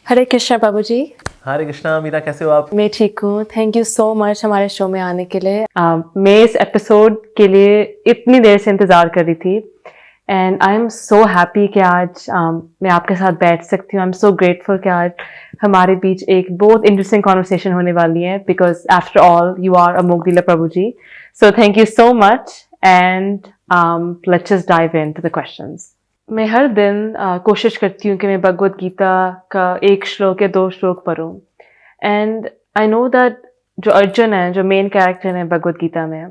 हरे कृष्णा बाबू जी। हरे कृष्णा। मीरा कैसे हो आप? मैं ठीक हूँ, थैंक यू सो मच हमारे शो में आने के लिए। मैं इस एपिसोड के लिए इतनी देर से इंतज़ार कर रही थी and I am so happy कि आज मैं आपके साथ बैठ सकती हूँ। आई एम सो ग्रेटफुल कि आज हमारे बीच एक बहुत इंटरेस्टिंग कॉन्वर्सेशन होने वाली है because after all you are Amogh डीलर Prabhu ji. So thank you so much and let's just dive into the questions. मैं हर दिन कोशिश करती हूँ कि मैं भगवद गीता का एक श्लोक या दो श्लोक पढूं एंड आई नो दैट जो अर्जुन है, जो मेन कैरेक्टर है भगवद गीता में,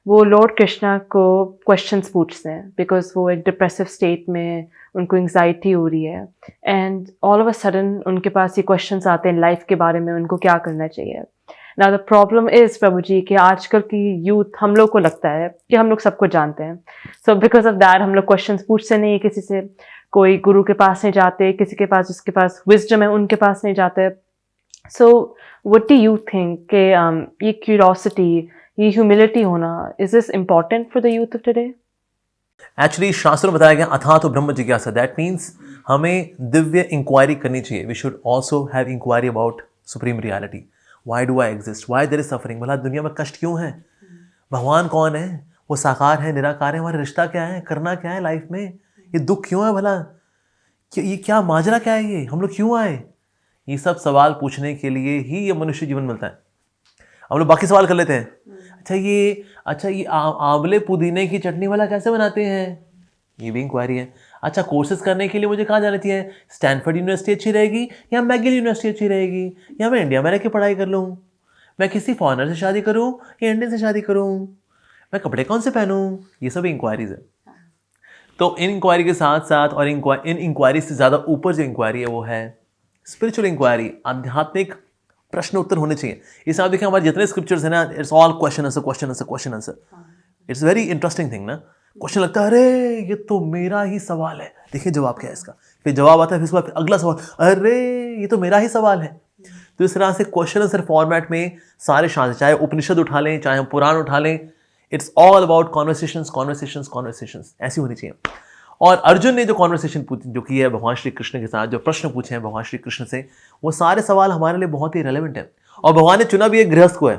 वो लॉर्ड कृष्णा को क्वेश्चंस पूछते हैं बिकॉज वो एक डिप्रेसिव स्टेट में उनको एंग्जाइटी हो रही है and all of a sudden उनके पास ये क्वेश्चंस आते हैं लाइफ के बारे में, उनको क्या करना चाहिए। नाउ द प्रॉब्लम इज प्रभु जी कि आजकल की यूथ, हम लोग को लगता है कि हम लोग सबको जानते हैं, सो बिकॉज ऑफ दैट हम लोग क्वेश्चंस पूछते नहीं किसी से, कोई गुरु के पास नहीं जाते, किसी के पास जिसके पास विजडम है उनके पास नहीं जाते। So what do you think कि ये क्यूरियोसिटी, ये ह्यूमिलिटी होना, is this important for the youth of today? Actually शास्त्रों में बताया गया अथाह तो ब्रह्म जिज्ञासा। दैट मीन्स हमें दिव्य इंक्वायरी करनी चाहिए। We should also have inquiry about supreme reality. Why do I exist, why there is suffering. भला दुनिया में कष्ट क्यों है? भगवान कौन है? वो साकार है, निराकार है? हमारा रिश्ता क्या है? करना क्या है लाइफ में? ये दुख क्यों है भला? ये क्या माजरा क्या है? ये हम लोग क्यों आए? ये सब सवाल पूछने के लिए ही ये मनुष्य जीवन मिलता है। हम लोग बाकी सवाल कर लेते हैं। अच्छा ये आंवले पुदीने की चटनी वाला कैसे बनाते हैं? ये भी इंक्वायरी है। अच्छा, कोर्सेज करने के लिए मुझे कहाँ जाना चाहिए? स्टैनफोर्ड यूनिवर्सिटी अच्छी रहेगी या मैगिल यूनिवर्सिटी अच्छी रहेगी, या मैं इंडिया में रह के पढ़ाई कर लूँ? मैं किसी फॉरेनर से शादी करूँ या इंडियन से शादी करूँ? मैं कपड़े कौन से पहनूँ? ये सब इंक्वायरीज है। तो इन इंक्वायरी के साथ साथ और इन इंक्वायरी से ज़्यादा ऊपर जो इंक्वायरी है वो है स्पिरिचुअल इंक्वायरी। आध्यात्मिक प्रश्न उत्तर होने चाहिए। इस आप देखिए हमारे जितने स्क्रिप्चर्स हैं ना, it's all question answer question answer question answer. It's very interesting thing ना। क्वेश्चन लगता है अरे ये तो मेरा ही सवाल है, देखिए जवाब क्या है इसका। फिर जवाब आता है, फिर उसके बाद अगला सवाल, अरे ये तो मेरा ही सवाल है। तो इस तरह से क्वेश्चन आंसर फॉर्मेट में सारे शास्त्र, चाहे उपनिषद उठा लें, चाहे हम पुराण उठा लें, it's all about conversations conversations conversations. ऐसी होनी चाहिए। और अर्जुन ने जो कॉन्वर्सेशन जो की है भगवान श्री कृष्ण के साथ, जो प्रश्न पूछे हैं भगवान श्री कृष्ण से, वो सारे सवाल हमारे लिए बहुत ही रेलेवेंट है। और भगवान ने चुना भी एक गृहस्थ को है,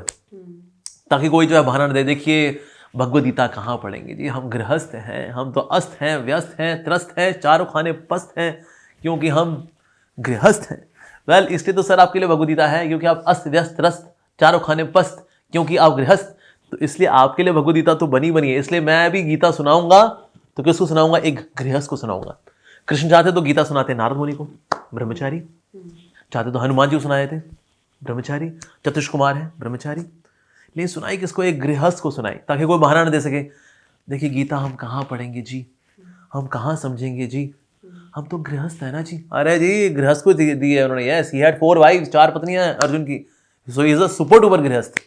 ताकि कोई जो है बहाना न दे, देखिए भगवद गीता कहाँ पढ़ेंगे जी, हम गृहस्थ हैं, हम तो अस्त हैं, व्यस्त हैं, त्रस्त हैं, चारों खाने पस्त हैं, क्योंकि हम गृहस्थ हैं। वेल इसलिए तो सर आपके लिए भगवद गीता है, क्योंकि आप अस्त व्यस्त त्रस्त चारों खाने पस्त, क्योंकि आप गृहस्थ, तो इसलिए आपके लिए भगवद गीता तो बनी है। इसलिए मैं भी गीता सुनाऊंगा तो किसको सुनाऊंगा? एक गृहस्थ को सुनाऊंगा। कृष्ण चाहते तो गीता सुनाते नारद मुनि को, ब्रह्मचारी। चाहते तो हनुमान जी को सुनाए थे, ब्रह्मचारी। चतुष कुमार है, ब्रह्मचारी। लेकिन सुनाई किसको? एक गृहस्थ को सुनाई, ताकि कोई बहाना न दे सके, देखिए गीता हम कहाँ पढ़ेंगे जी, हम कहाँ समझेंगे जी, हम तो गृहस्थ है ना जी। अरे जी गृहस्थ को दी है उन्होंने। यस, ही हैड 4 वाइफ्स, 4 पत्नियां अर्जुन की। So he is a super duper गृहस्थ।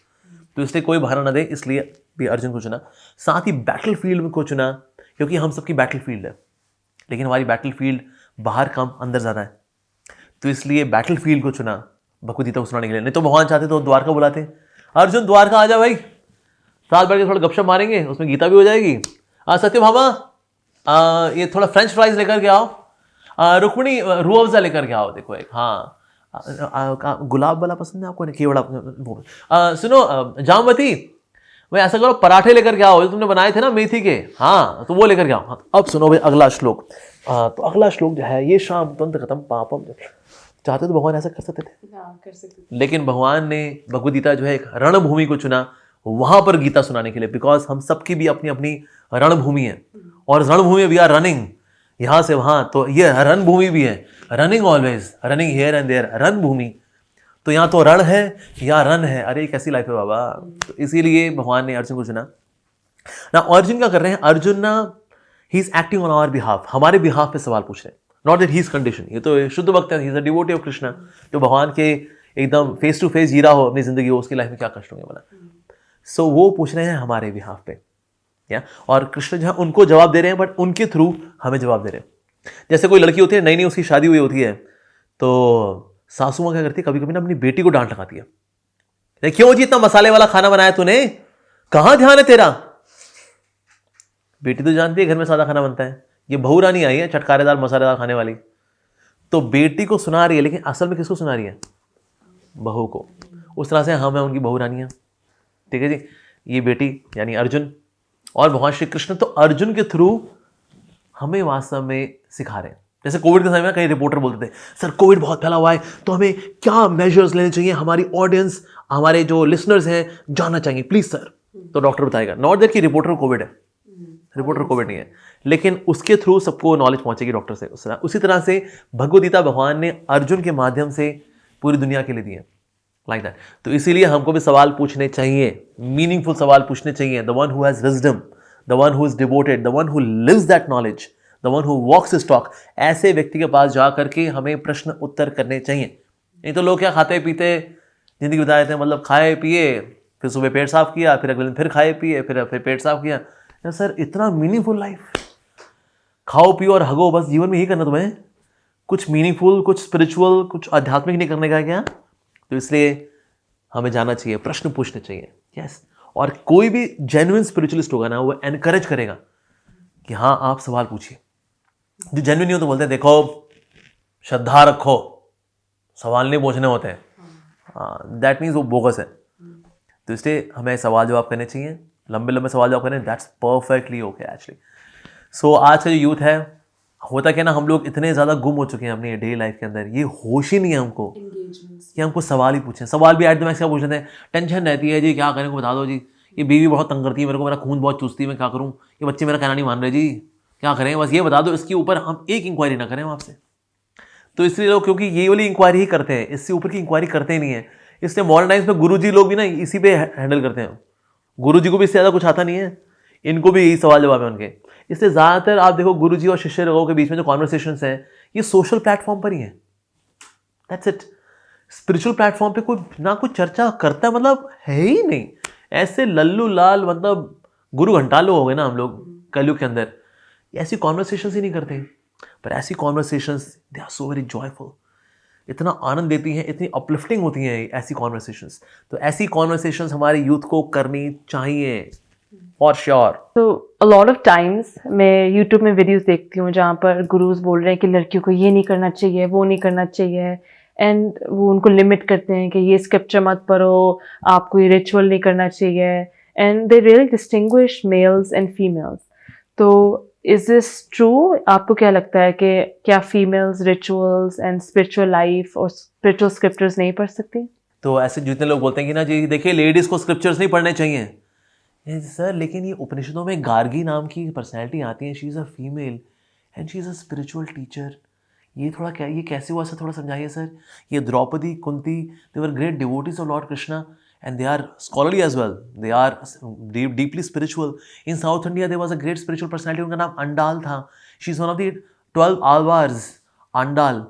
तो इसलिए कोई बहाना न दे, इसलिए भी अर्जुन को चुना। साथ ही बैटल फील्ड को चुना, क्योंकि हम सबकी बैटल फील्ड है, लेकिन हमारी बैटल फील्ड बाहर कम अंदर ज़्यादा है। तो इसलिए बैटल फील्ड को चुना भगवद गीता को सुनाने के लिए। नहीं तो भगवान चाहते तो द्वारका बुलाते, अर्जुन द्वारका आ जा भाई, साथ बैठ के थोड़ा गपशप मारेंगे, उसमें गीता भी हो जाएगी। सत्यभामा ये थोड़ा फ्रेंच फ्राइज लेकर के आओ, रुक्मिणी रूह अफ़ज़ा लेकर के आओ, देखो एक, हाँ गुलाब वाला पसंद है आपको? नहीं, केवड़ा। सुनो जामवती, भाई ऐसा करो पराठे लेकर के आओ, जो तुमने बनाए थे ना मेथी के, हाँ तो वो लेकर के आओ। हाँ, अब सुनो भाई अगला श्लोक। तो अगला श्लोक जो है, ये शाम तंत्र खत्म पापम। चाहते तो भगवान ऐसा कर सकते थे, लेकिन भगवान ने भगवद गीता जो है एक रणभूमि को चुना, वहां पर गीता सुनाने के लिए। बिकॉज हम सबकी भी अपनी अपनी रणभूमि है, और रणभूमि वी आर रनिंग यहां से वहां, तो ये रणभूमि भी है, running always, running here and there, रणभूमि। तो यहाँ तो रण है या रन है। अरे कैसी लाइफ है बाबा। तो इसीलिए भगवान ने अर्जुन को चुना ना। अर्जुन क्या कर रहे हैं? अर्जुन ना, he is acting on our behalf, हमारे बिहाफ पे सवाल पूछ रहे हैं। Not that he is condition, ये तो शुद्ध भक्त है, he is a devotee of Krishna, जो भगवान के एकदम फेस टू फेस जी रहा हो अपनी जिंदगी, हो उसकी लाइफ में क्या कष्ट होंगे बोला। सो वो पूछ रहे हैं हमारे बिहाफ पे, या और कृष्ण जो है उनको जवाब दे रहे हैं, बट उनके थ्रू हमें जवाब दे रहे हैं। जैसे कोई लड़की होती है, नई नई उसकी शादी हुई होती है, तो सासू माँ क्या करती है, कभी कभी ना अपनी बेटी को डांट लगाती है, क्यों जी इतना मसाले वाला खाना बनाया तूने, कहां ध्यान है तेरा? बेटी तो जानती है घर में सादा खाना बनता है, ये बहू रानी आई है चटकारेदार मसालेदार खाने वाली, तो बेटी को सुना रही है, लेकिन असल में किसको सुना रही है? बहू को। उस तरह से हम हैं उनकी बहू रानियां, ठीक है जी। ये बेटी यानी अर्जुन और भगवान श्री कृष्ण तो अर्जुन के थ्रू हमें वास्तव में सिखा रहे हैं। जैसे कोविड के समय में कई रिपोर्टर बोलते थे सर कोविड बहुत फैला हुआ है तो हमें क्या मेजर्स लेने चाहिए, हमारी ऑडियंस, हमारे जो लिसनर्स हैं जानना चाहिए प्लीज सर। तो डॉक्टर बताएगा, नॉट दैट कि रिपोर्टर कोविड है, रिपोर्टर कोविड नहीं है, लेकिन उसके थ्रू सबको नॉलेज पहुंचेगी डॉक्टर से। उसी तरह से भगवद गीता भगवान ने अर्जुन के माध्यम से पूरी दुनिया के लिए दिए, लाइक दैट। तो इसीलिए हमको भी सवाल पूछने चाहिए, मीनिंगफुल सवाल पूछने चाहिए। The one who has wisdom, the one who is devoted, the one who lives that knowledge, the one who walks his talk, ऐसे व्यक्ति के पास जा करके हमें प्रश्न उत्तर करने चाहिए। नहीं तो लोग क्या खाते पीते जिंदगी बिता देते हैं, मतलब खाए पिए, फिर सुबह पेट साफ किया, फिर अगले दिन फिर खाए पिए, फिर पेट साफ किया। या सर इतना मीनिंगफुल लाइफ, खाओ पियो और हगो, बस जीवन में यही करना तुम्हें, कुछ मीनिंगफुल, कुछ स्पिरिचुअल, कुछ आध्यात्मिक नहीं करने का क्या? तो इसलिए हमें जाना चाहिए, प्रश्न पूछने चाहिए। यस, और कोई भी जेन्युइन स्पिरिचुअलिस्ट होगा ना, वो एनकरेज करेगा कि हाँ आप सवाल पूछिए। जो जेन्युइन नहीं हो तो बोलते हैं देखो श्रद्धा रखो, सवाल नहीं पूछने होते हैं, दैट मीन्स वो बोगस है। तो इसलिए हमें सवाल जवाब करने चाहिए, लंबे लंबे सवाल जवाब करने, दैट्स परफेक्टली ओके एक्चुअली। सो आज का जो यूथ है, होता क्या ना, हम लोग इतने ज़्यादा गुम हो चुके हैं अपनी डेली लाइफ के अंदर, ये होश ही नहीं है हमको कि हमको सवाल ही पूछें। सवाल भी एट द मैक्स क्या पूछ लेते हैं, टेंशन रहती है जी, क्या करें को बता दो जी, ये बीवी बहुत तंग करती है मेरे को, मेरा खून बहुत चूसती है, मैं क्या करूँ, ये बच्चे मेरा कहना नहीं मान रहे जी, क्या करें, बस ये बता दो। इसके ऊपर हम एक इंक्वायरी ना करें आपसे। तो इसलिए लोग, क्योंकि ये वाली इंक्वायरी ही करते हैं, इससे ऊपर की इंक्वायरी करते ही नहीं है, इसलिए मॉडर्न टाइम्स में गुरुजी लोग भी ना इसी पे हैंडल करते हैं। गुरुजी को भी इससे ज़्यादा कुछ आता नहीं है, इनको भी यही सवाल जवाब है उनके। इसलिए ज़्यादातर आप देखो गुरुजी और शिष्य लोगों के बीच में जो कॉन्वर्सेशंस हैं, ये सोशल प्लेटफॉर्म पर ही है, दैट्स इट। स्पिरिचुअल प्लेटफॉर्म पे कोई ना कोई चर्चा करता है, मतलब है ही नहीं। ऐसे लल्लू लाल, मतलब गुरु घंटालो हो गए ना हम लोग कलयुग के अंदर, ऐसी कॉन्वर्सेशंस ही नहीं करते। पर ऐसी conversations they are so very joyful, इतना आनंद देती हैं, इतनी अपलिफ्टिंग होती हैं ऐसी कॉन्वर्सेशंस। तो ऐसी कॉन्वर्सेशंस हमारे यूथ को करनी चाहिए फॉर श्योर। तो अ लॉट ऑफ टाइम्स मैं यूट्यूब में वीडियोस देखती हूँ जहाँ पर गुरुज बोल रहे हैं कि लड़कियों को ये नहीं करना चाहिए, वो नहीं करना चाहिए, एंड वो उनको लिमिट करते हैं कि ये स्क्रिप्चर मत पढ़ो, आपको ये रिचुअल नहीं करना चाहिए, and they really distinguish mails and females. तो इज दिस ट्रू? आपको क्या लगता है कि क्या females rituals and spiritual life और स्पिरिचुअल स्क्रिप्चर्स नहीं पढ़ सकती? तो ऐसे जितने लोग बोलते हैं कि ना जी देखिए लेडीज़ को स्क्रिप्चर्स नहीं पढ़ने चाहिए, सर लेकिन ये उपनिषदों में गार्गी नाम की पर्सनैलिटी आती है, she is a female and she is a spiritual teacher. ये थोड़ा क्या, ये कैसे हुआ सर, थोड़ा समझाइए सर। ये Draupadi, Kunti, they were great devotees of lord Krishna and they are scholarly as well, they are deeply spiritual. In South India there was a great spiritual personality, उनका नाम अंडाल था, she is one of the 12 alvars, Andal,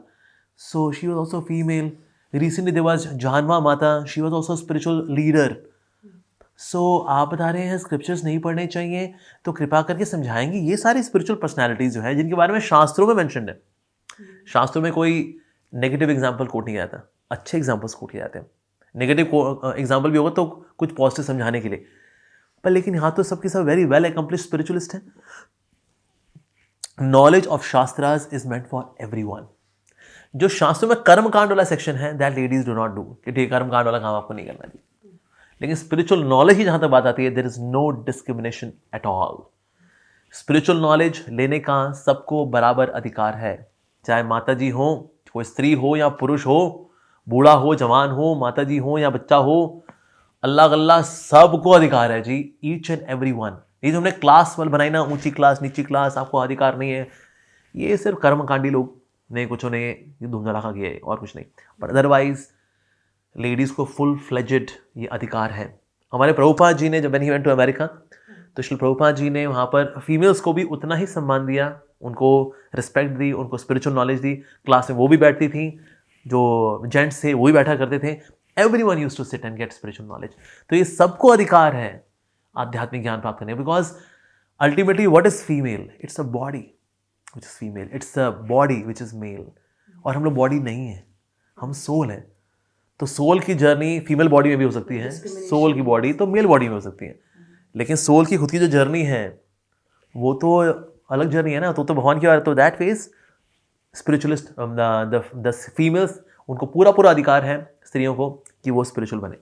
so she was also female. Recently there was जानवा माता, she was also a spiritual leader. So आप बता रहे हैं scriptures नहीं पढ़ने चाहिए, तो कृपा करके समझाएंगे ये सारी स्पिरिचुअल पर्सनैलिटीज जो है जिनके बारे में शास्त्रों में मेंशन है। शास्त्रों में कोई नेगेटिव एग्जाम्पल कोट नहीं किया जाता, अच्छे एग्जाम्पल्स कोट किए जाते हैं। नेगेटिव एग्जाम्पल भी होगा तो कुछ पॉजिटिव समझाने के लिए, पर लेकिन यहाँ तो सबके सब वेरी वेल एक्म्प्लिश्ड स्पिरिचुअलिस्ट हैं। Knowledge of shastras is meant for everyone. जो शास्त्रों में कर्म कांड वाला सेक्शन है, that ladies do not do, कि ठीक कर्म कांड वाला काम आपको नहीं करना चाहिए। लेकिन स्पिरिचुअल नॉलेज की जहाँ तक बात आती है, there is no discrimination at all. Spiritual knowledge लेने का सबको बराबर अधिकार है, चाहे माता जी हो, कोई स्त्री हो या पुरुष हो, बूढ़ा हो, जवान हो, माता जी हो या बच्चा हो, अल्लाह अल्लाह सबको अधिकार है जी, ईच एंड एवरी वन। ये जो हमने क्लास वाल बनाई ना, ऊंची क्लास नीची क्लास, आपको अधिकार नहीं है, ये सिर्फ कर्मकांडी लोग ने कुछ ने धूम धड़ाका किया है और कुछ नहीं। बट अदरवाइज लेडीज़ को फुल फ्लेजेड ये अधिकार है। हमारे प्रभुपाद जी ने जब when he went to America, तो श्री प्रभुपाद जी ने वहाँ पर फीमेल्स को भी उतना ही सम्मान दिया, उनको रिस्पेक्ट दी, उनको स्पिरिचुअल नॉलेज दी। क्लास में वो भी बैठती थी, जो जेंट्स थे वो भी बैठा करते थे। Everyone used to sit and get spiritual knowledge. तो ये सबको अधिकार है आध्यात्मिक ज्ञान प्राप्त करने, because ultimately what is female? It's a body which is female, it's a body which is male. और हम लोग बॉडी नहीं है, हम सोल है। तो सोल की जर्नी फीमेल बॉडी में भी हो सकती है, सोल की बॉडी तो मेल बॉडी में हो सकती है, लेकिन सोल की खुद की जो जर्नी है वो तो अलग जर्नी है ना, तो भगवान की बात। तो that phase spiritualist the females, उनको पूरा पूरा अधिकार है स्त्रियों को कि वो स्पिरिचुअल बने.